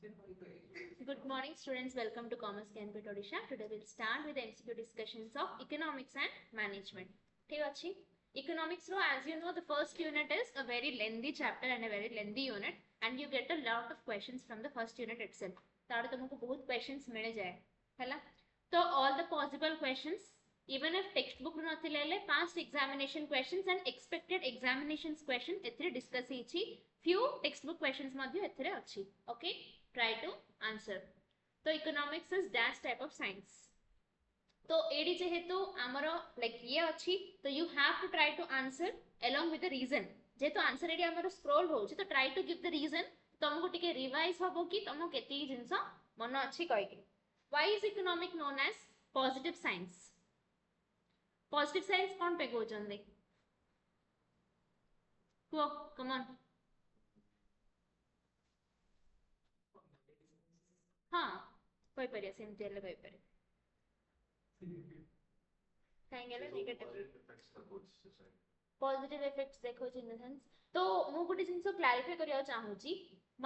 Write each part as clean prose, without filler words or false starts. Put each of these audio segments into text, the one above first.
Good morning, students. Welcome to Commerce Campus Odisha. Today we'll start with the MCQ discussions of economics and management. ठीक अच्छी economics row as you know the first unit is a very lengthy chapter and a very lengthy unit and you get a lot of questions from the first unit itself. तारे तुमको बहुत questions मिल जाए हैला तो all the possible questions even if textbook नथि लेले past examination questions and expected examinations question एथिरे discuss हिची few textbook questions मध्ये एथिरे अच्छी okay try to answer. तो economics is dash type of science. तो एडी जेहेतु आमर लाइक ये अच्छी तो you have to try to answer along with the reason. जेहेतु आंसर एडी आमर स्क्रॉल होउची तो try to give the reason तुमको टिके रिवाइज हबो कि तुम केती जिंस मन अच्छी कहि के. Why is economic known as positive science? Positive science कोन पे कहउचंदी? को come on. हाँ कोई परिया सेमती हेले कोई परिया काहेंगेले नेगेटिव पॉजिटिव इफेक्ट्स देखो इन द सेंस तो मु गुटे जिंस क्लैरिफाई करिया चाहूची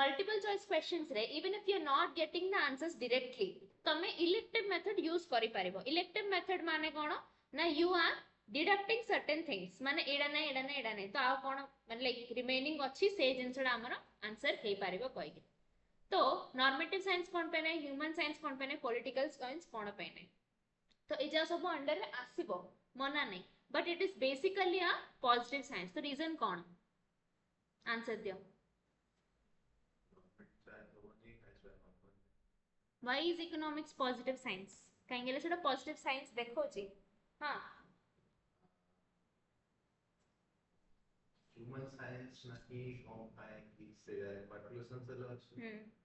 मल्टीपल चॉइस क्वेश्चंस रे even if you are not getting the answers directly तमे इलेक्टिव मेथड यूज करि पारिबो. इलेक्टिव मेथड माने कोन ना you are deducting certain things माने एडा नै तो आ कोन माने लाइक रिमेनिंग अछि से जिंसडा हमर आंसर हे पारिबो कोइ के. तो नॉर्मेटिव साइंस कौन पे नहीं, ह्यूमन साइंस कौन पे नहीं, पॉलिटिकल साइंस कौन पे नहीं. तो इजा सब अंडर में आसीबो मना नहीं but it is basically a positive science. तो रीजन कौन आंसर दियो. Why is economics positive science कहेंगे सेटा पॉजिटिव साइंस देखो जी. हां ह्यूमन साइंस नाही ऑफ बाय की से पर्टिकुलर सेंस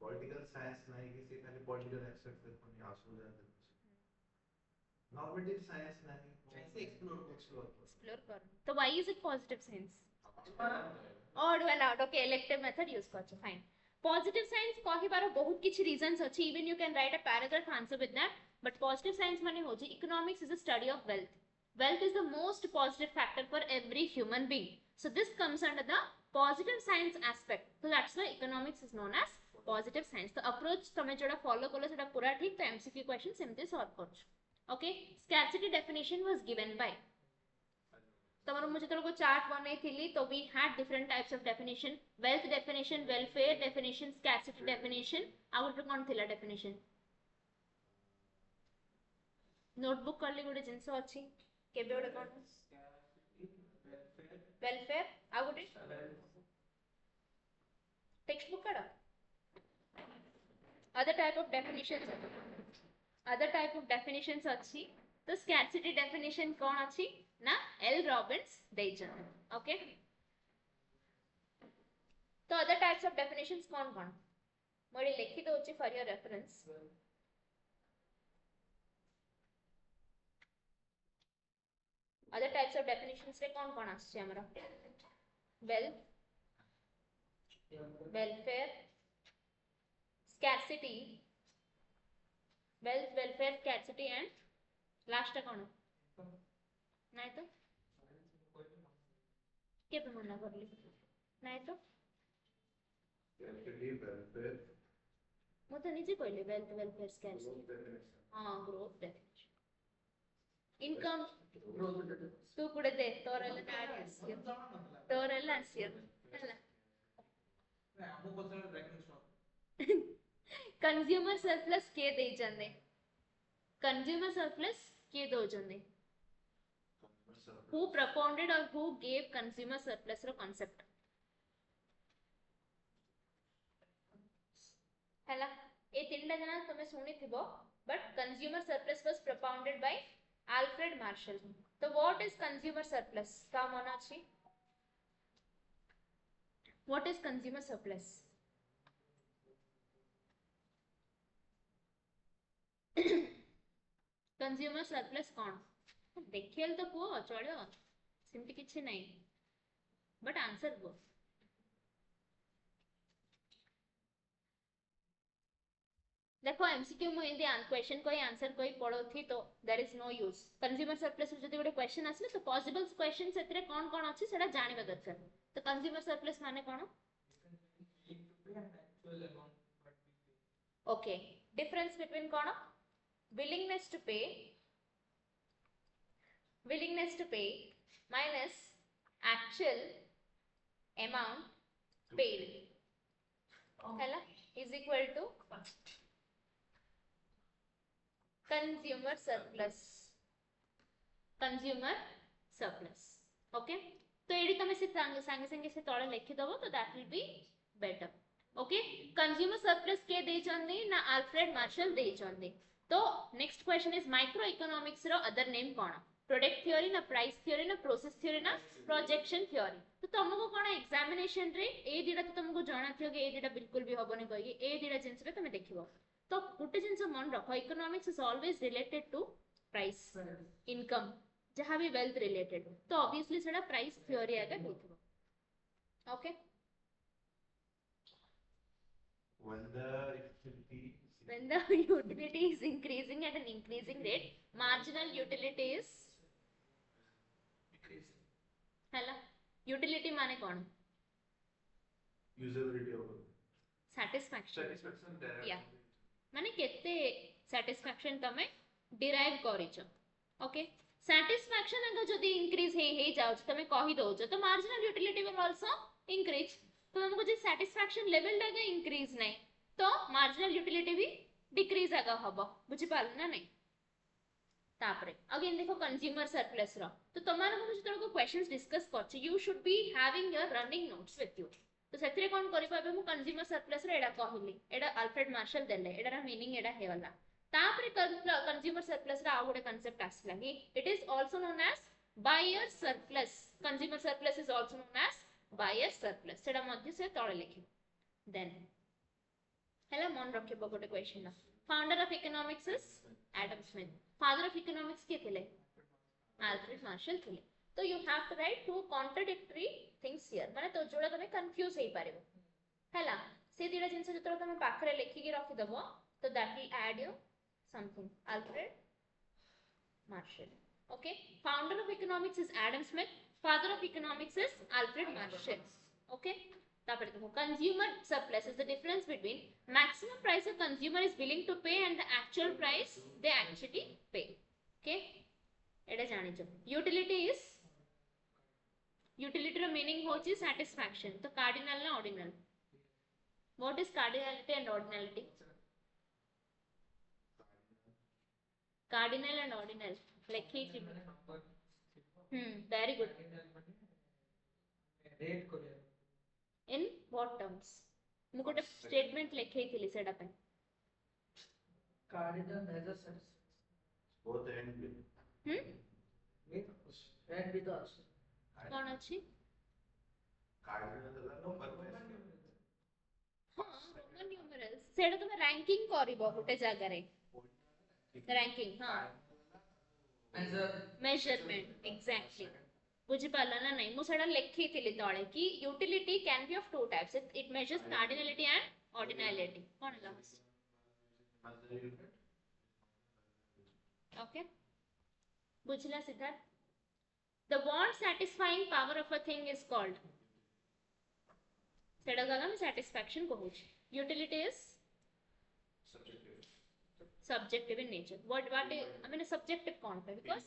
पॉलिटिकल साइंस नहीं किसी खाली पॉलिटिकल एस्पेक्ट पे कोनी आसू जाते नॉर्मेटिव साइंस नहीं ऐसे एक्सप्लोर कर. तो why is it positive science? Odd one out okay elective method use करछ फाइन. पॉजिटिव साइंस कहिबार बहुत किछि रीजंस अछि even you can write a paragraph answer with that but positive science माने होछि economics is a study of wealth. Wealth is the most positive factor for every human being. So this comes under the positive science aspect. So that's why economics is known as positive science. The approach तमे जोड़ा follow कलो सेटा पूरा ठीक तो MCQ question सेमते solve करछ. Okay, scarcity definition was given by तमरो मुझे तोर को चार्ट बनै थिली तो we had different types of definition. Wealth definition, welfare definition, scarcity definition. Out कोन थिला definition नोटबुक करली गुडे जिंस अछि केबे ओडे कोन वेलफेयर आ गुडे टेक्स्ट बुक करा other type of definitions अछि तो scarcity definition कोन अछि ना एल रॉबिन्स देइछन. ओके तो other types of definitions कोन कोन मोडी लिखि दोछि for your reference. other types of definitions रे कोन कोन आछे हमरा wealth, welfare, scarcity, wealth, welfare, scarcity and last कोन नहीं तो के पे मना करली नहीं तो वेलफेयर मो तो नीचे कहले wealth, welfare, scarcity हां ग्रोथ definition इनकम तू कुडे दे तोरेला नाडी तोरेला आसियो हला हमो पत्र ब्रेकिंग कंज्यूमर सरप्लस के दे जने कंज्यूमर सरप्लस के दो जने who propounded or who gave consumer surplus row concept हला ए तीनटा जना तमे सुनी थिबो but consumer surplus was propounded by Alfred Marshall. So what is consumer surplus? का मन अछि? What is consumer surplus? consumer surplus कोन देखियल तो को चलो सिम्पली किछि नहीं बट आंसर वो देखो एमसीक्यू में इंदी क्वेश्चन कोई आंसर कोई पढ़ो थी तो there is no use. Consumer surplus जदी गोटे क्वेश्चन आसले तो पॉसिबल क्वेश्चन सेतरे कोन कोन अछि सेटा जानिबा दरकार. तो कंज्यूमर सरप्लस माने कोन Okay, difference between कौन willingness to pay minus actual amount paid है is equal to consumer surplus okay तो एडी तमे से संगे संगे से तळे लिखि दबो तो that will be better okay consumer surplus के दे चंदी ना अल्फ्रेड मार्शल दे चंदी तो next question is microeconomics रो अदर नेम कोन प्रोडक्ट थ्योरी ना प्राइस थ्योरी ना प्रोसेस थ्योरी ना प्रोजेक्शन थ्योरी तो तुमको कोन एग्जामिनेशन रे ए दिडा तो तुमको जाना थियो कि ए दिडा बिल्कुल भी होबोनी कहि ए दिडा जिंस रे तमे देखिबो तो गुटे जिंस मन रखो economics is always related to price income जहाँ भी वेल्थ रिलेटेड तो ऑब्वियसली सेटा प्राइस थ्योरी आगे होइथबो okay when the utility is increasing at an increasing rate marginal utility is हैला utility माने कोन usability of satisfaction yeah माने केते satisfaction तमे derive करिचो ओके satisfaction अगर जदी इंक्रीज हे जाउ तमे कहि दो तो marginal utility will also increase तो हमको जे satisfaction level लगे increase नहीं तो marginal utility भी decrease आगा हबो बुझि पाल ना नहीं तापरे अगेन देखो कंज्यूमर सरप्लस रो तो तमार को जतरो को क्वेश्चंस डिस्कस करछ you should be having your running notes with you तो सेथरे कोन करि पाबे मु कंज्यूमर सरप्लस रो एडा कहली एडा अल्फ्रेड मार्शल देले एडा मीनिंग एडा हेवला तापरे कंज्यूमर सरप्लस रा आ गोटे कांसेप्ट आसला कि it is also known as buyer surplus consumer surplus is also known as buyer surplus सेडा मध्य से तळे लिखि देन हेला मन रखिबो गोटे क्वेश्चन ना founder of economics is Adam Smith father of economics के थिले अल्फ्रेड मार्शल थिले तो you have to write two contradictory things here माने तो जोड़ा तमे कंफ्यूज हे पारिबो हैला से दिरा जिंस जतरो तमे पाखरे लिखि के रखि दबो तो that will add you something Alfred Marshall okay founder of economics is Adam Smith father of economics is Alfred Marshall okay तापर देखो consumer surplus is the difference between maximum price a consumer is willing to pay and the actual price they actually pay okay एटा जानि छ utility रो meaning होची satisfaction तो cardinal ना ordinal what is cardinality and ordinality cardinal and ordinal lekhi very good rate ko in what terms मु गोटे statement लेखे थिली सेडा पे cardinal measures both end with us कोन अछि cardinal number हां रोमन न्यूमरल्स सेडा तुम रैंकिंग करिवो गोटे जगह रे रैंकिंग हाँ मेजरमेंट एग्जैक्टली बुझी पाला ना नहीं मु सेडा लेखि थिली तळे कि utility can be of two types it measures cardinality and ordinality कोन लास्ट ओके बुझला Siddharth the want satisfying power of a thing is called सेडा गला में सैटिस्फैक्शन कहूछ utility is subjective in nature what I mean subjective कौन पे because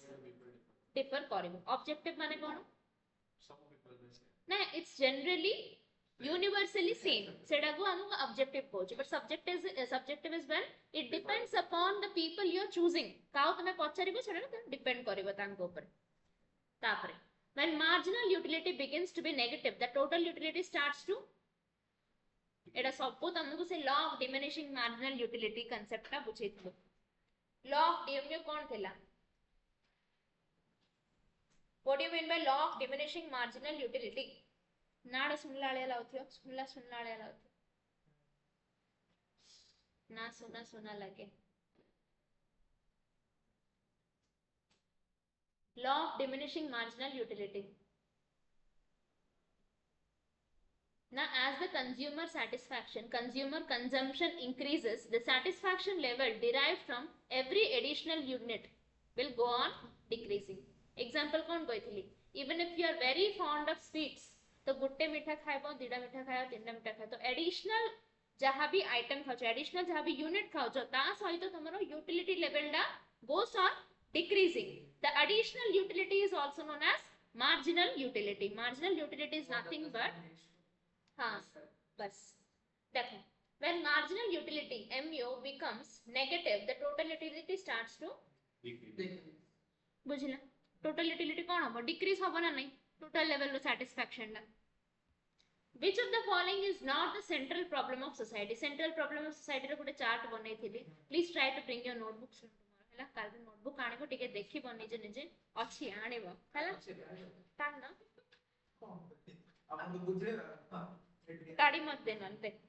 differ करिवो objective माने कौन ना it's generally universally same सेडा को हमको objective कहूछ but subjective is when it depends upon the people you are choosing cow तमे पछारिबो सेडा ना डिपेंड करिवो तांको ऊपर तापरे when marginal utility begins to be negative the total utility starts to एडा सबको तमको से law of diminishing marginal utility concept का बुझेथलो लॉ ऑफ डीएमयू कोन थिला what do you mean by law of diminishing marginal utility नाडा सुनलाळे लाउथियो सुनलाळे लाउथियो ना सुना लगे law of diminishing marginal utility Now, as the consumer consumption increases, the satisfaction level derived from every additional unit will go on decreasing. Example कौन कहती even if you are very fond of sweets, तो गुट्टे मीठा खाइबो, दीडा मीठा खाइबो, तीनटा मीठा खाइबो, तो additional जहाँ भी आइटम खाओ एडिशनल जहाँ भी यूनिट खाओ ता सहित तुमरो यूटिलिटी लेवल डा goes on decreasing the additional utility is also known as marginal utility is nothing but हाँ बस देखो when marginal utility mu becomes negative the total utility starts to बुझिला total utility कौन होबो decrease होबो ना नहीं total level of satisfaction La which of the following is not the central problem of society रो गोटे chart बनै थिली please try to bring your notebooks ହେଲା କାल notebook आनिबो टिके देखिबो निजे निजे अछि आनिबो ହେଲା तान ना आपण तो बुझे हां काडी मत देना देख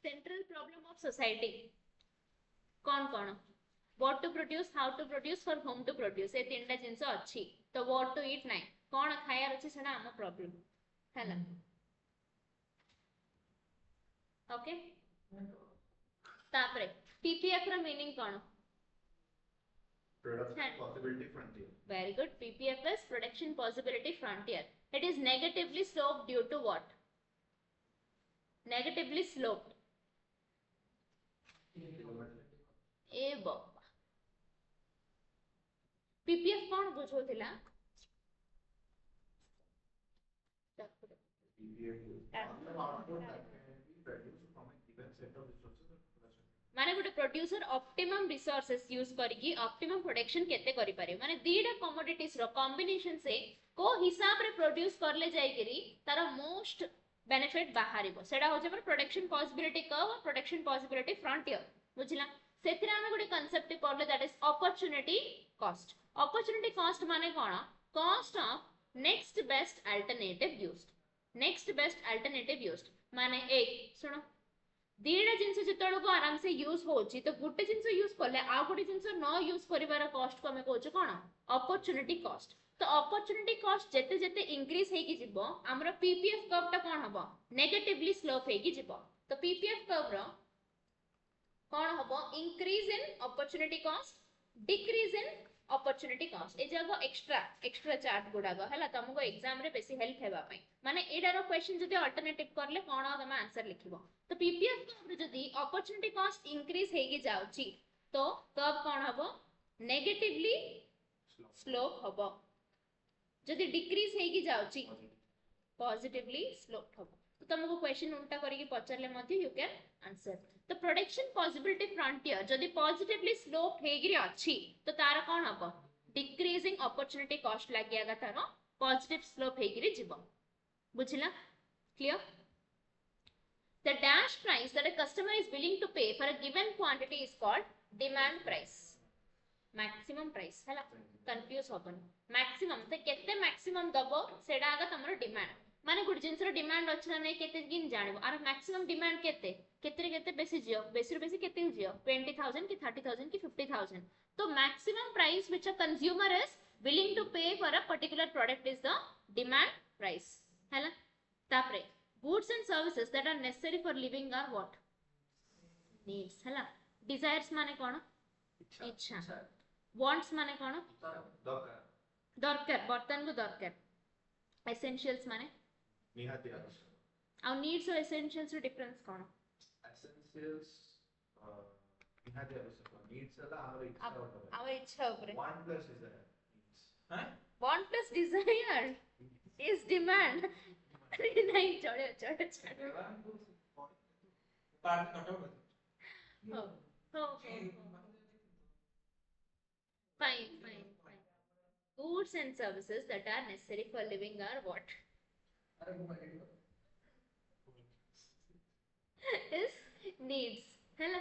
central problem of society कौन कौन what to produce how to produce for whom to produce ए तीनटा जिंस अछि तो what to eat नाही कौन खायार अछि सेना हम प्रॉब्लम हैला ओके तापरे पीपीएफ रा मीनिंग कौन production possibility frontier. Very good. PPF is production possibility frontier. It is negatively sloped due to what? Negatively sloped. A Baba PPF कौन बुझो थिला माने गोटे प्रोड्यूसर ऑप्टिमम रिसोर्सेस यूज करके ऑप्टिमम प्रोडक्शन केते करि पारे माने दीडा कमोडिटीज रो कॉम्बिनेशन से को हिसाब रे प्रोड्यूस करले जाय करी तार मोस्ट बेनिफिट बाहरिबो सेडा हो जे प्रोडक्शन पॉसिबिलिटी कर्व और प्रोडक्शन पॉसिबिलिटी फ्रंटियर बुझिला सेथिरे हम गोटे कांसेप्ट पढले दैट इज अपॉर्चुनिटी कॉस्ट माने कोन cost of next best alternative used माने एक सुनो दीडा जिंस जितळ को आराम से यूज होची तो गुटे जिंस यूज करले आ गुटे जिंस न यूज करिवार कॉस्ट को हमें कहउछ कोन अपॉर्चुनिटी कॉस्ट तो अपॉर्चुनिटी कॉस्ट जेते जेते इंक्रीज हे की जिवो हमरो पीपीएफ कर्व ता कोन हबो नेगेटिवली स्लोप हे की जिवो तो पीपीएफ कर्व रो कोन हबो increase in opportunity cost decrease in opportunity cost ए जगह एक्स्ट्रा चार्ट गुडा गो हला तुमको एग्जाम रे बेसी हेल्प हेबा पई माने एडारो क्वेश्चन जदी अल्टरनेटिव करले कोन तुम आंसर लिखिबो तो पीपीएफ कर्व जदी अपॉर्चुनिटी कॉस्ट इंक्रीज हेगी जाउची तो कर्व कोन हबो नेगेटिवली स्लोप हबो जदी डिक्रीज हेगी जाउची पॉजिटिवली स्लोप हबो तो तुमको क्वेश्चन उल्टा करके पचरले मध्ये यू कैन आंसर तो प्रोडक्शन पॉसिबिलिटी फ्रंटियर जदी पॉजिटिवली स्लोप हेगिरी अछि तो तार कोन हबो डिक्रीजिंग अपॉर्चुनिटी कॉस्ट लागियागा तार पॉजिटिव स्लोप हेगिरी जिवो बुझिला clear the dash price that a customer is willing to pay for a given quantity is called demand price maximum price हला confuse होबन maximum ते केते maximum दबो सेडा आगा तमरो डिमांड माने गुड जिंसरो डिमांड अछि ना नै केते किन जानिबो आर मैक्सिमम डिमांड केते केते बेसी जियो बेसी बेसी केते जियो 20000 की 30000 की 50000 तो maximum price which a consumer is willing to pay for a particular product is the demand price हला तापरे goods and services that are necessary for living are what needs हला desires माने कोन इच्छा wants माने कोन दरकार बर्तन को दरकार essentials माने निहाती आवश्यक और needs और essentials रो डिफरेंस कोन essentials निहाती आवश्यक needs अला हमर इच्छा होता है our इच्छा ऊपर want plus desire needs हैं want plus desire is demand नहीं चढ़े पार्ट कटो हो fine goods and services that are necessary for living are what is needs hela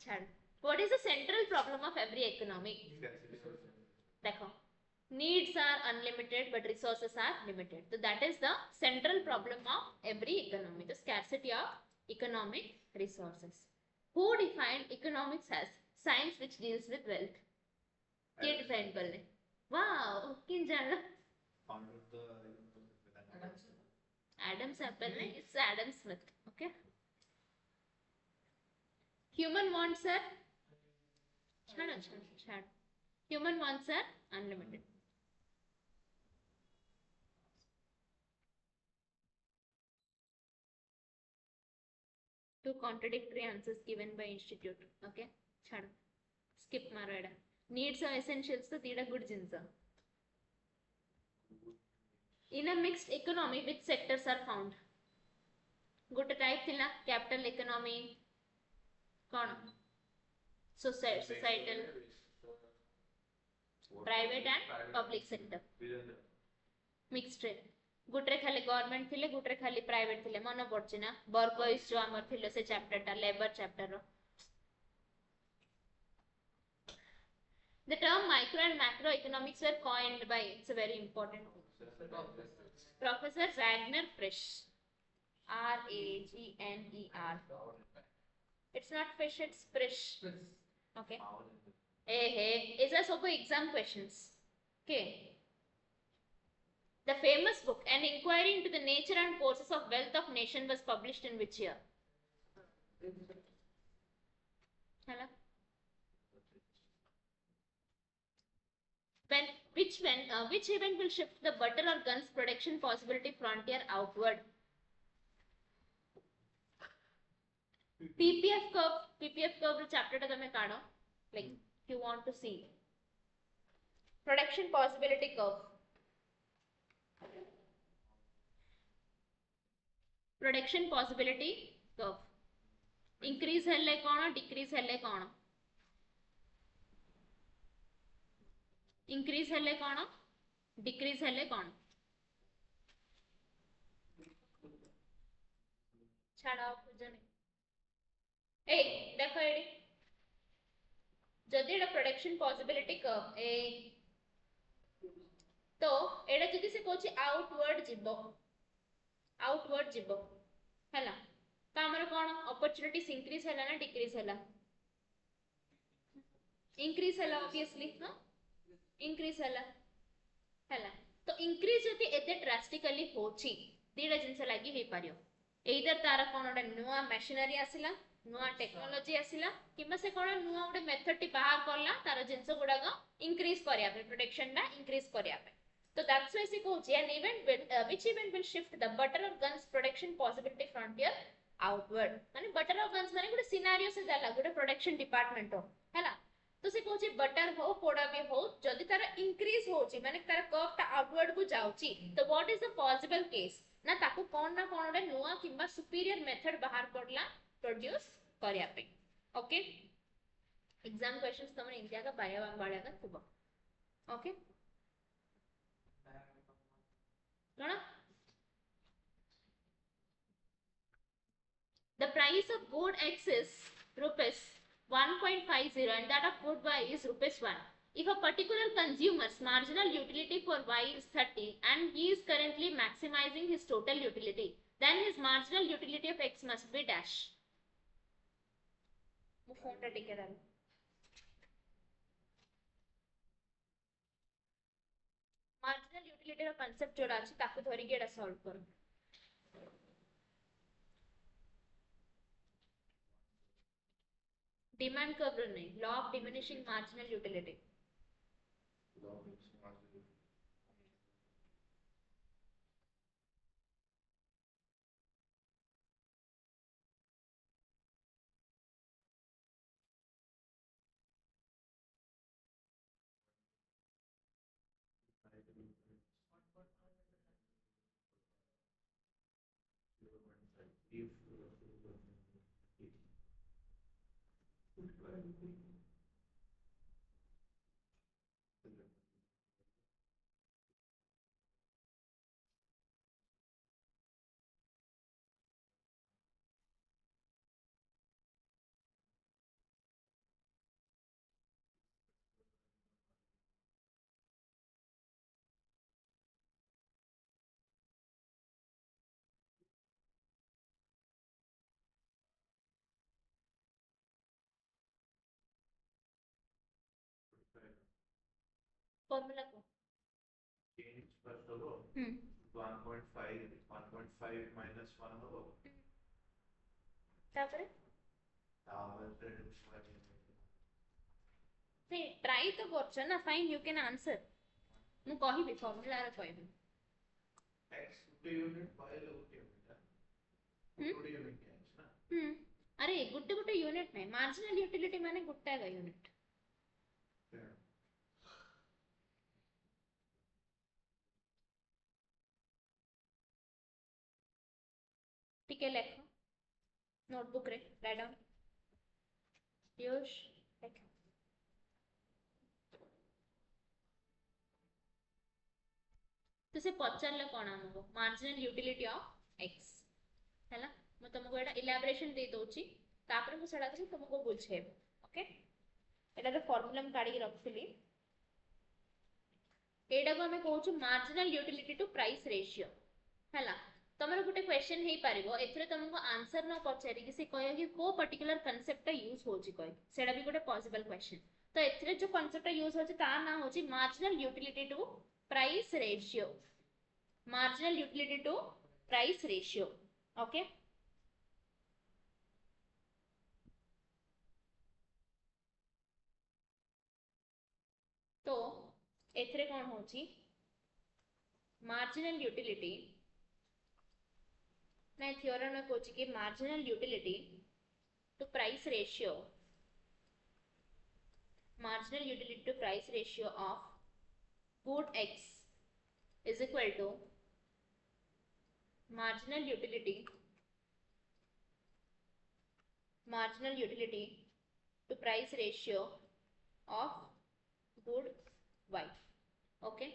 chhad what is the central problem of every economy dekho needs are unlimited but resources are limited so that is the central problem of every economy the scarcity of economic resources who defined economics as science which deals with wealth ke define karle wow kin jana founder of the Adam Smith it's Adam Smith okay human wants are chhad human wants are unlimited Two contradictory answers given by institute. Okay, chhad skip maro एडा needs or essentials तो तीड़ा good जिनसा. In a mixed economy, which sectors are found? Good type थिला capital economy कौन societal private and public sector mixed रे गुट्रे खाली government थिले गुट्रे खाली private थिले मन पड़छि ना वर्कर्स जो हमर थिले से चैप्टर टा लेबर चैप्टर रो. The term micro and macro economics were coined by, it's a very important Professor Ragnar Frisch. Ragner. It's not fish, it's Frisch. Okay. Hey, is a सब exam questions. Okay. The famous book, An Inquiry into the Nature and Courses of Wealth of Nation, was published in which year? Hello? Which event will shift the butter or guns production possibility frontier outward? PPF curve chapter ta tame kaado, like you want to see production possibility curve. Production possibility curve. Increase helle kono, decrease helle kono. Increase helle kono, decrease helle kono. छाड़ा खुजने. ए देखो AD. जदि एडा production possibility curve ए तो एडा जदि से Kochi outward जिबो हैला तो हमर कोन opportunities increase हैला ना decrease हैला increase हैला obviously हां increase हैला तो increase जति एते drastically होची दीडा जिंस लागि हे पारियो either तारा कोनडा नुवा machinery आसिला नुवा टेक्नोलॉजी आसिला किबा से कोन नुवा उडे मेथड टी बाहर करला तारा जिंस गुडा को increase करिया पे प्रोडक्शन ना increase करिया पे. So that's why an event which event will shift the butter or guns production possibility frontier outward. माने butter or guns माने गुडे scenario से जाला गुडे production department हो हैला तो से कोची butter हो पोड़ा भी हो जदी तारा increase होची माने तारा curve ता outward को जाउची तो what is the possible case ना ताको कोन ना कोन ओडे नुवा किबा superior method बाहर करला produce करिया पे. ओके एग्जाम क्वेश्चंस तमने इंडिया का बाळ्या का थुबो. Okay Gonna? The price of good X is rupees 1.50 and that of good Y is rupees 1. If a particular consumer's marginal utility for Y is 30 and he is currently maximizing his total utility, then his marginal utility of X must be dash. Marginal utility ର concept जोड़ा अछि ताको धरि के एटा solve करो. Demand curve रो नहीं law of diminishing marginal utility. Formula को change first of all 1.5 minus 1 हो तापरे से ट्राई तो करछ ना फाइन यू कैन आंसर मु कहिबी फॉर्मूला रे कहिबी x to unit y to unit 2 unit ना अरे गुट्टे गुट्टे यूनिट नहीं, मार्जिनल यूटिलिटी माने गुट्टा का यूनिट। टिके लेख नोटबुक रे राइट डाउन यूश लेख। तो से पचारले कोन हमको मार्जिनल यूटिलिटी ऑफ एक्स हैला। मैं तुमको एटा इलैबोरेशन दे दोची, तापर मु सेडा को तुमको बुझेब। ओके एटा रे फार्मूला हम काढी रखथिली। एटा को हमें कहूछु marginal utility to price ratio हैला। तमरो गुटे क्वेश्चन हे पारिबो, एथरे तुमको आंसर न पचारि कि से कहय कि को पर्टिकुलर कांसेप्ट यूज होची कय, सेडा भी गुटे पॉसिबल क्वेश्चन। तो एथरे जो कांसेप्ट यूज होची ता ना होची marginal utility to price ratio, marginal utility to price ratio. Okay, तो एथरे कौन होची marginal utility ना थ्योरम में कोची कि marginal utility to price ratio, marginal utility to price ratio of good x is equal to marginal utility to price ratio of good y. Okay,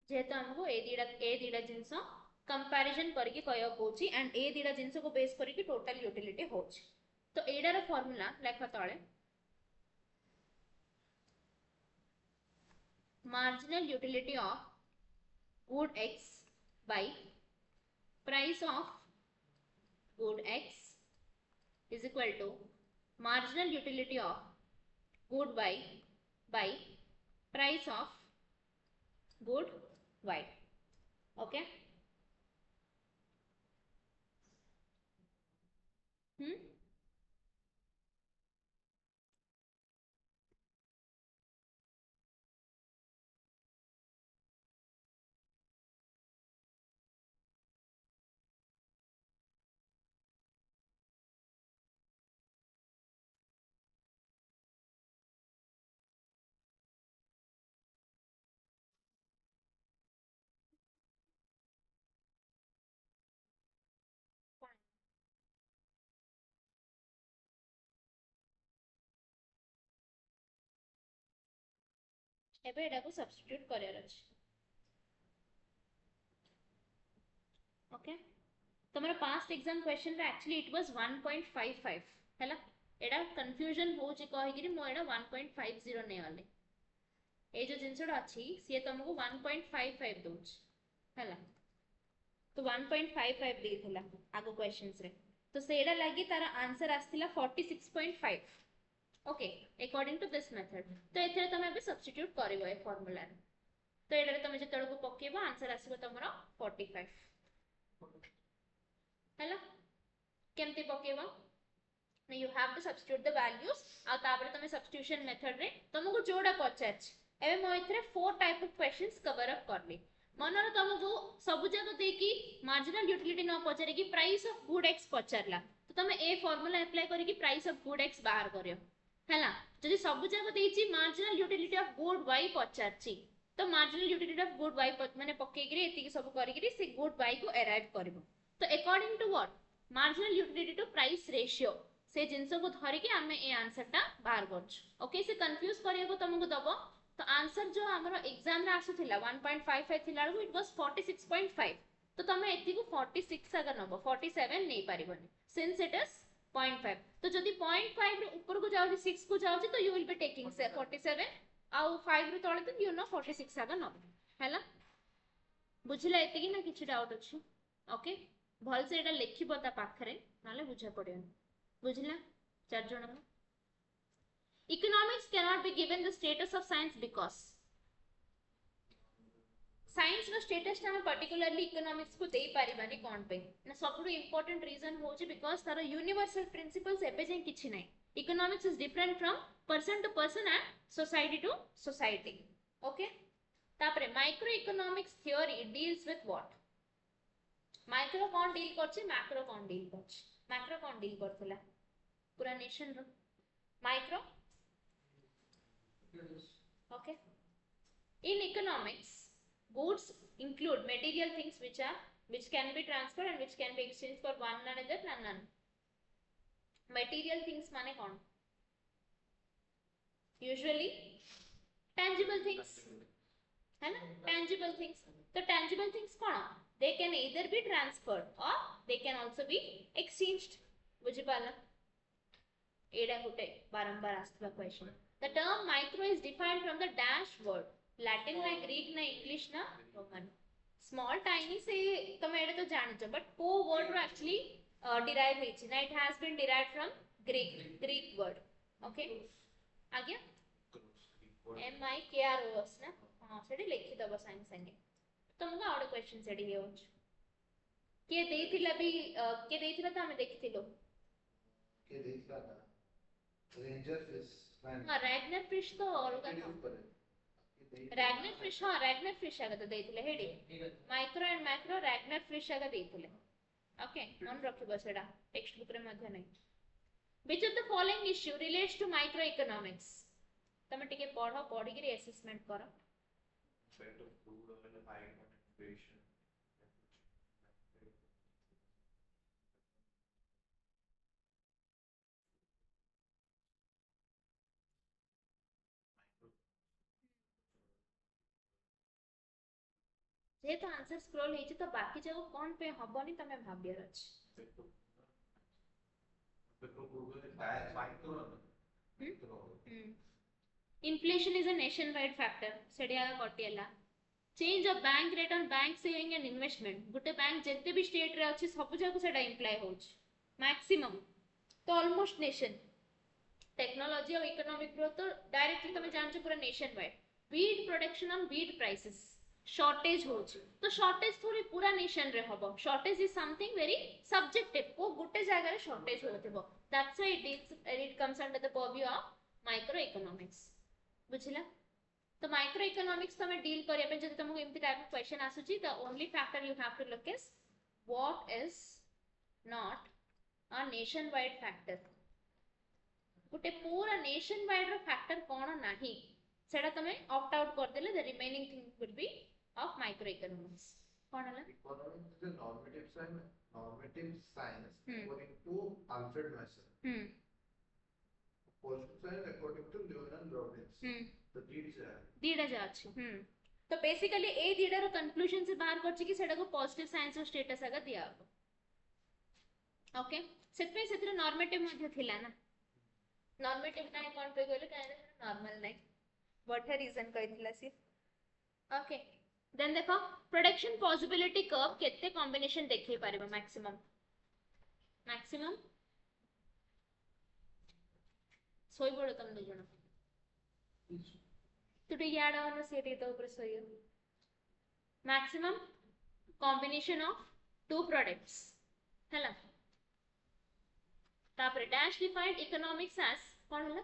जेहेतु हमको ए दीडा जिंस comparison करके कहया होची एंड ए दीडा जिंस को बेस करके टोटल यूटिलिटी होची। तो एडार फार्मूला लेख तळे marginal utility of good x by price of good x is equal to marginal utility of good y by price of good y. Okay, एबे एटा को सब्स्टिट्यूट करियर अछि। ओके, तमरा पास्ट एग्जाम क्वेश्चन रे actually it was 1.55 हैला। एटा confusion हो जे कहि गिरी मो एटा 1.50 नै आले। ए जो जिंसडा अछि से तुमको 1.55 दोछ हैला। तो 1.55 देथिला आगो क्वेश्चंस रे, तो सेडा लागि तार आंसर आस्थिला 46.5। Okay, according to this method तो एथरे तमे भी सब्स्टिट्यूट करिवो ए फार्मूला रे। तो एडा रे तमे जे तळको पकेबो आंसर आसीबो तमरो 45 हैला। केमते पकेबो, you have to substitute the values आ तापर तमे सब्स्टिट्यूशन मेथड रे तमको जोडा पचाछ। एबे मो एथरे 4 type of questions cover up करली। मनर तुमको सब जगह दे कि मार्जिनल यूटिलिटी न पचारे कि प्राइस ऑफ गुड एक्स पचारला, तो तमे ए फार्मूला अप्लाई करी कि प्राइस ऑफ गुड एक्स बाहर करियो हैला। जदि सब जगह देछि marginal utility of good Y पचारछि, तो marginal utility of good Y माने पक्के गिरी एति सब करी गिरी से गुड वाई को अराइव करबो। तो according to what marginal utility to price ratio से जिंस को धरि कि हमें ए आंसर टा बाहर करछ। ओके, से कंफ्यूज करियो को तुमको दबो। तो आंसर जो हमरो एग्जाम रे आसुथिला 1.55 थिला इट वाज 46.5। तो तमे एति को 46 अगर नबो 47 नै पारिबोनी सिंस इट इज 0.5। तो जदि 0.5 रे ऊपर को जाउची 6 को जाउची तो यू विल बी टेकिंग 47 आउ 5 रे तळे तो यू नो 46 अगर नबो हैला। बुझिला एति कि ना किछि डाउट अछि? ओके, भल से एटा लेखिबो ता पाखरे नाले बुझा पडियो। बुझिला चार जण को economics cannot be given the status of science because science रो स्टेटस हम पर्टिकुलरली इकोनॉमिक्स को दे पारिबानी कोन पे ना सबटू इंपोर्टेंट रीजन होची बिकॉज़ तार यूनिवर्सल प्रिंसिपल्स एबे जे किछि नै economics is different from person to person and society to society okay तापरे micro economics theory deals with what micro कोन डील करछि मैक्रो कोन डील करछि मैक्रो कोन डील करथला पूरा नेशन रो micro okay in economics goods include material things which can be transferred and which can be exchanged for one another and none material things माने कौन usually tangible things है ना tangible things तो tangible things कौन they can either be transferred or they can also be exchanged बुझी पाला एडा गुटे बारंबार आस्तवा question the term micro is defined from the dash word Latin ना Greek ना English ना Roman small tiny से तमे एडा तो जान छ but को word रो actually derive हेछि ना it has been derived from Greek word okay आगे MIKROS ना हां सेडी लिखि दबो साइंस संगे तुमको आउट क्वेश्चन सेडी हे होछ के देथिला भी के देथिला त हमें देखिथिलो के देथिला ना रेंजर फिश हां रैग्नर फिश तो अलगा था रैग्नर फिश आगे तो देथिले हेडी micro and macro Ragnar Frisch आगे देथिले ओके मन रखिबो सेडा टेक्स्ट बुक रे मध्ये नै which of the following issue relates to microeconomics तमे टिके पढो पढी के असेसमेंट करो effect of crude oil and high inflation जे तो आंसर स्क्रॉल हेछि तो बाकी जगह कोन पे हबनी तमे भाबियर अछि inflation is a nationwide factor सेडिया कटियला change of bank rate on bank saving and investment Gute bank जते भी स्टेट रे अछि सब जगह सेडा इंप्लाई होछ मैक्सिमम तो ऑलमोस्ट नेशन टेक्नोलॉजी और इकोनॉमिक ग्रोथ तो डायरेक्टली तमे जानछ पूरा nation wide wheat production on wheat prices shortage होछ तो shortage थोड़ी पूरा नेशन रे हबो shortage is something very subjective को गुटे जगह रे shortage होथिबो that's why it comes under the purview of microeconomics बुझिला तो microeconomics तमे डील करिया पे जदि तुमको एमती टाइप ऑफ क्वेश्चन आसुची the only factor you have to look is what is not a nationwide factor गुटे पूरा nationwide रो factor कोन नाही सेडा तमे ऑप्ट आउट कर देले the remaining thing would be of microeconomics कोन हला economics is a normative science according to Alfred Messer positive science according to Leonard Robbins तो दीडा जा अछि तो बेसिकली ए दीडा रो कंक्लूजन से बाहर करछि कि सेडा को पॉजिटिव साइंस रो स्टेटस आगा दिया ओके सेतपे सेतिर नॉर्मेटिव मध्ये थिला ना नॉर्मेटिव नै कोन पे गले काहे नॉर्मल नै व्हाट है रीजन कहितला सी ओके देन देखो प्रोडक्शन पॉसिबिलिटी कर्व केते कॉम्बिनेशन देखि पारिबो मैक्सिमम सोई बडो तुम दो जण टुडे याड ऑन सीटी तो ऊपर सोई maximum combination of two products हला तापर डैश डिफाइंड इकोनॉमिक्स एज कोन हला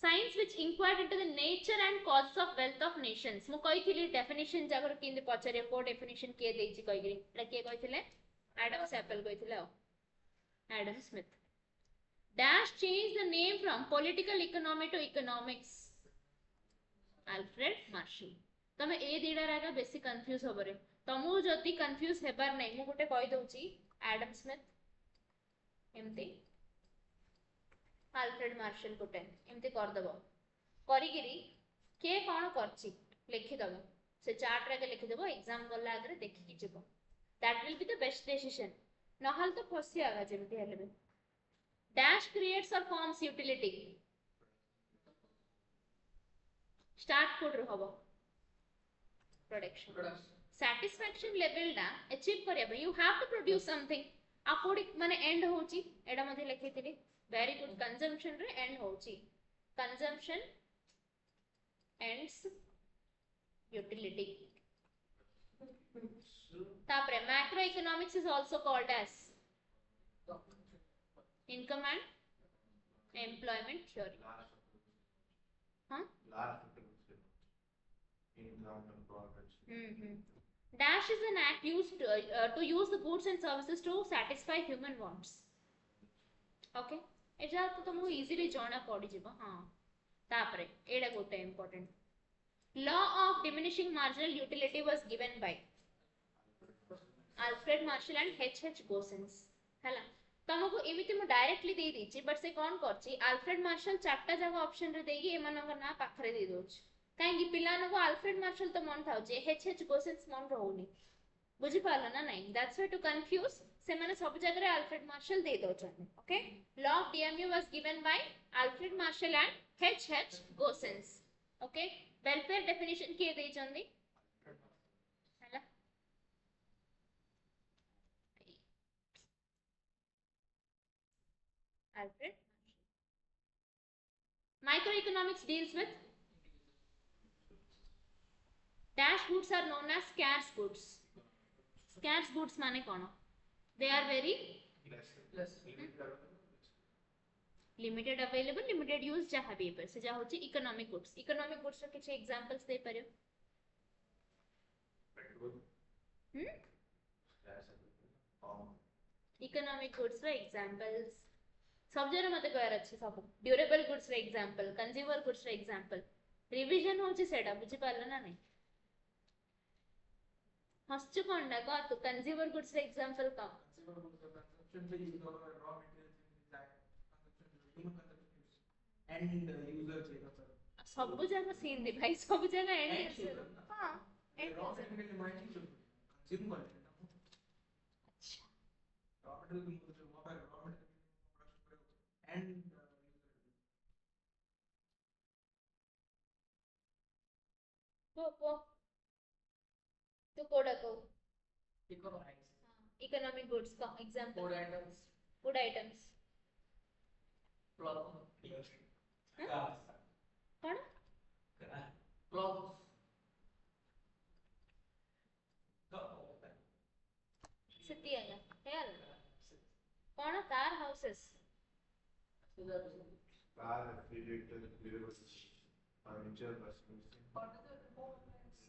science which inquired into the nature and causes of wealth of nations मु कहिथिली डेफिनेशन जागर किंदे पचारे को डेफिनेशन के देछि कहिगिरी एटा के कहिथिले एडम सैपल कहिथिले Adam Smith dash change the name from political economy to economics Alfred Marshall तमे ए दीडा रागा बेसी कंफ्यूज होबरे तमु जति कंफ्यूज हेबार नै मु गुटे कहि दउची एडम स्मिथ एमती अल्फ्रेड मार्शल गुटे एमती कर दबो करिगिरी के कोन करछि लिखि दबो से चार्ट रागे लिखि दबो एग्जाम गला आगरे देखि कि जबो that will be the best decision नहल तो फसी आगा जेमती हेले डैश क्रिएट्स और फॉर्म्स यूटिलिटी स्टार्ट कोड रहबो प्रोडक्शन satisfaction level दा अचीव करिया you have to produce something अकोडी माने एंड होची एडा मध्ये लिखिथिली वेरी गुड कंजम्पशन रे एंड होची कंजम्पशन एंड्स यूटिलिटी तापरे macro economics is also called as income and employment theory हां dash is an act used to use the goods and services to satisfy human wants okay एजा तो तुमको easily जाना पड़ी जीवो हां तापरे एडा गोटे important law of diminishing marginal utility was given by Alfred Marshall and H Gosens हैला तुमको एमिति मु डायरेक्टली दे दीची बट से कोन करची Alfred Marshall चारटा जगह ऑप्शन रे देगी एमानक ना पाखरे दे दोछ काहेकि पिलान को Alfred Marshall तो मन थाउ जे H Gosens मन रहउनी बुझी पालो ना नहीं दैट्स व्हाई टू कंफ्यूज से माने सब जगह रे Alfred Marshall दे दोछन okay law of DMU was given by Alfred Marshall and H Gosens okay welfare definition के दे चंदी हैला Alfred microeconomics deals with dash goods are known as scarce goods. Scarce goods माने कौन? They are very limited available, limited use जहाँ भी पर से जहाँ होची economic goods. Economic goods रो किछ examples दे परियो? Economic goods रो examples. सब जरा मते कहर अच्छे सब. Durable goods रो example, consumer goods रो example. Revision होची सेटा बुझी पारलो ना नहीं? हस्चु कोंडा का तो कंज्यूमर गुड्स रे एग्जांपल का कंज्यूमर गुड्स का कंजप्शन पे यूज होगा raw materials in design consumption human consumption and user पे सब जगह सेम दे भाई सब जगह एंड यूजर हां and raw material mining consume कर लेना अच्छा रॉ मटेरियल की जो वहां पर रॉ मटेरियल एंड वो तो कोडा को इकोनॉमिक्स इकोनॉमिक गुड्स का एग्जांपल फूड आइटम्स कौन सिटी है यार कौन car houses car refrigerator furniture washing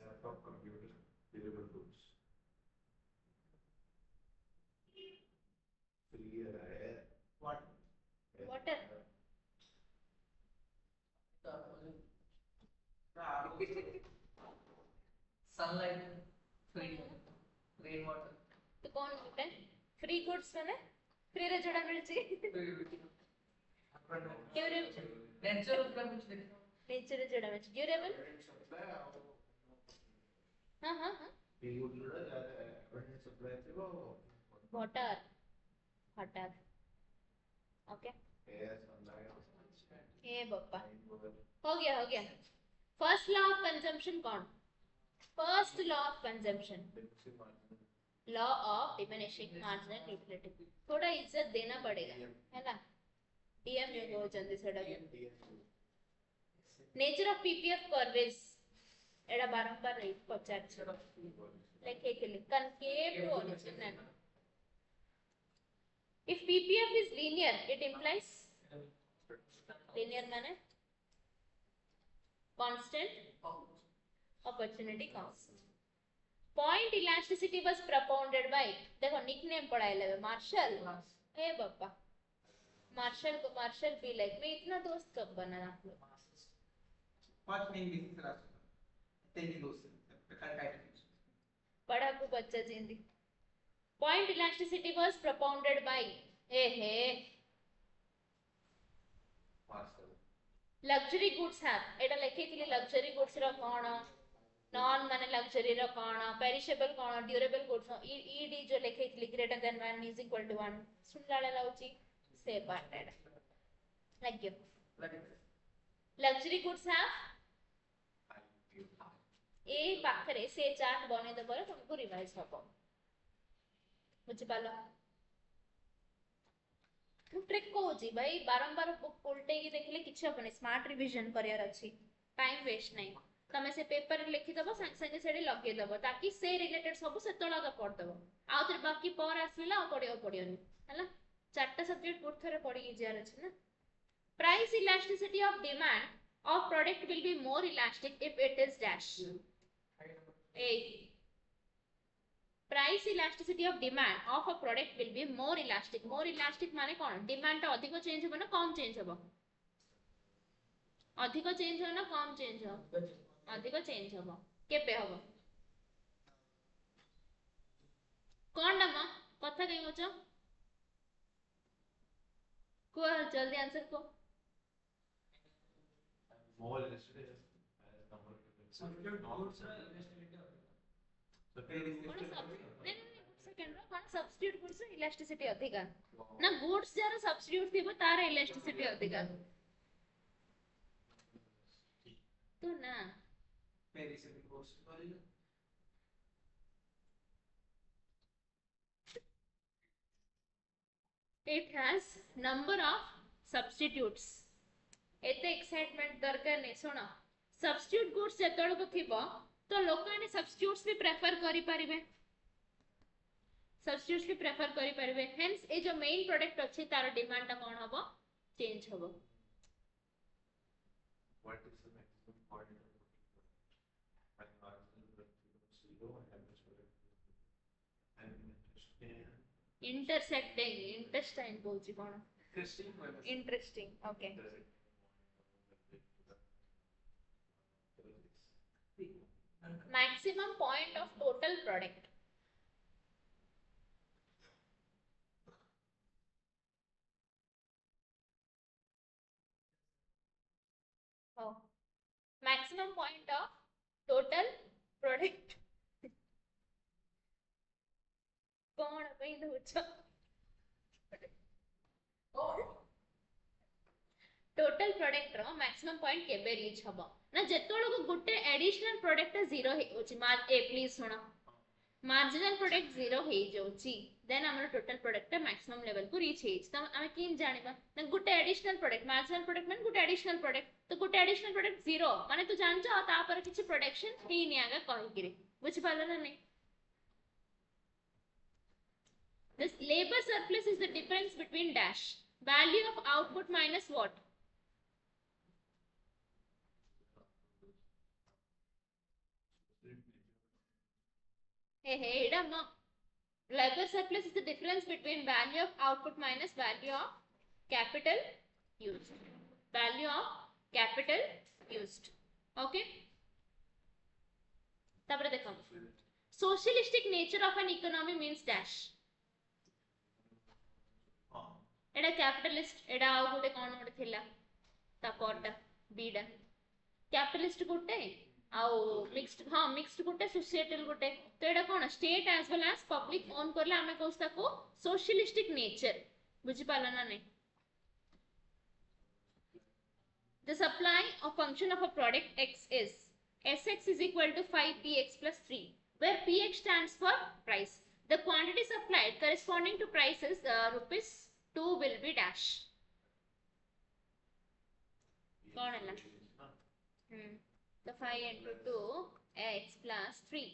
laptop computer durable goods free air water sunlight free rain water तो कौन होता है फ्री गुड्स माने फ्री रे जड़ा मिलची ड्यूरेबल नेचुरल का कुछ देखो नेचर जड़ा मिलची ड्यूरेबल हां हां हां वाटर वाटर ओके ए बाबा हो गया फर्स्ट लॉ ऑफ कंजम्पशन कौन first law of consumption law of diminishing marginal utility थोड़ा इज्जत देना पड़ेगा है ना डीएमयू को जल्दी से डाल nature of PPF curve is एड़ा बारंबार नहीं पचार लेके के लिए concave origin if ppf is linear it implies linear माने constant opportunity cost point elasticity was propounded by देखो निकनेम पढ़ाए लगे marshal A Baba marshal be like मैं इतना दोस्त कब बना आप लोग फर्स्ट नेम बेसिस रास्ता तेरी दोस्त टाइटल पढ़ा को बच्चा जिंदी point elasticity was propounded by luxury goods have एटा लेखे के लिए luxury goods रो कोन non माने luxury रो कोन perishable कोन durable goods ed जो लेखे के लिए greater than 1 is equal to 1 सुन लाला लाउची से parted like you luxury goods have ए पाखरे से चार्ट बने दे पर तुमको रिवाइज हबो बुझि पालो मु ट्रिक कहूची भाई बारंबार बुक उल्टे की देखले किछ हबने स्मार्ट रिवीजन करियर अछि टाइम वेस्ट नहीं तमे से पेपर रे लिखि दबो संग संग सेडी लगे दबो ताकि से रिलेटेड सब सेतळा पढ़ दबो आ तर बाकी पर आसला आ पढ़ियो पड़ियोनी हला चारटा सब्जेक्ट गुड थरे पढ़ी जियार अछि ना price elasticity of demand of product will be more elastic if it is dash a price elasticity of demand of a product will be more elastic माने कोन डिमांड ता अधिक चेंज हो ना कम चेंज हो अधिक चेंज हो ना कम चेंज हो अधिक चेंज हो केबे हो कोन ना कथा कहि होचो को जल्दी आंसर को More yesterday as number Substitute goods second कोन सब्स्टिट्यूट गुड्स इलास्टिसिटी अधिका ना गुड्स जरा सब्स्टिट्यूट थिबो तार इलास्टिसिटी अधिका तो ना perishable goods it has number of substitutes एते एक्साइटमेंट दरकार नै सुनो सब्स्टिट्यूट गुड्स जेतळ को थिबो तो लोकाने सब्स्टिट्यूट्स भी प्रेफर करि परिबे सब्स्टिट्यूट्स भी प्रेफर करि परिबे हेंस ए जो मेन प्रोडक्ट अछि तार डिमांड ता कोन हबो चेंज हबो what is the maximum point of when marginal product zero and average product and intersecting intestine बोलछि cone interesting interesting okay maximum point of total product oh maximum point of total product कौन भाई दोचो total product रो maximum point केबे reach हबो ना जेतोळ को गुटे additional product zero हे होची मार ए please सुनो marginal product zero हे जोची then हमर टोटल प्रोडक्ट मैक्सिमम लेवल को रीच हे त हम किन जानिबा ना गुटे एडिशनल प्रोडक्ट मार्जिनल प्रोडक्ट माने गुटे एडिशनल प्रोडक्ट तो गुटे एडिशनल प्रोडक्ट जीरो माने तू जानछ ता पर किछि प्रोडक्शन हे नि आगा कहि गिरे बुझ पालो ना नहीं this labor surplus is the difference between dash value of output minus what hey idamma labor surplus is the difference between value of output minus value of capital used value of capital used okay tabare dekho socialistic nature of an economy means dash एडा capitalist एडा आउ गुटे कोन गुटे थिला ता परटा बीडा capitalist गुटे आउ mixed हां mixed गुटे societal गुटे तो एडा कोन state as well as public own करले हमें कोस्ता को सोशलिस्टिक नेचर बुझी पाला ना नहीं the supply of function of a product x is sx is equal to 5px plus 3 where px stands for price the quantity supplied corresponding to price is rupees 2 will be dash कौन है तो 5 into 2 x plus 3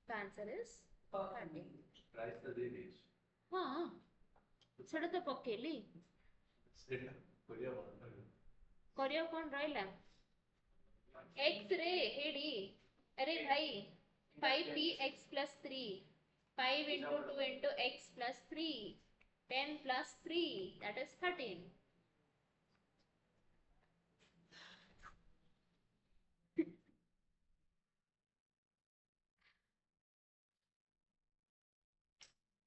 the answer is 30 price the range हाँ छड़ा तो पकेली करियो कौन रहिला x रे हेडी अरे भाई 5px plus 3 5 into 2 into x plus 3 10 plus 3 that is 13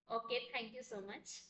okay thank you so much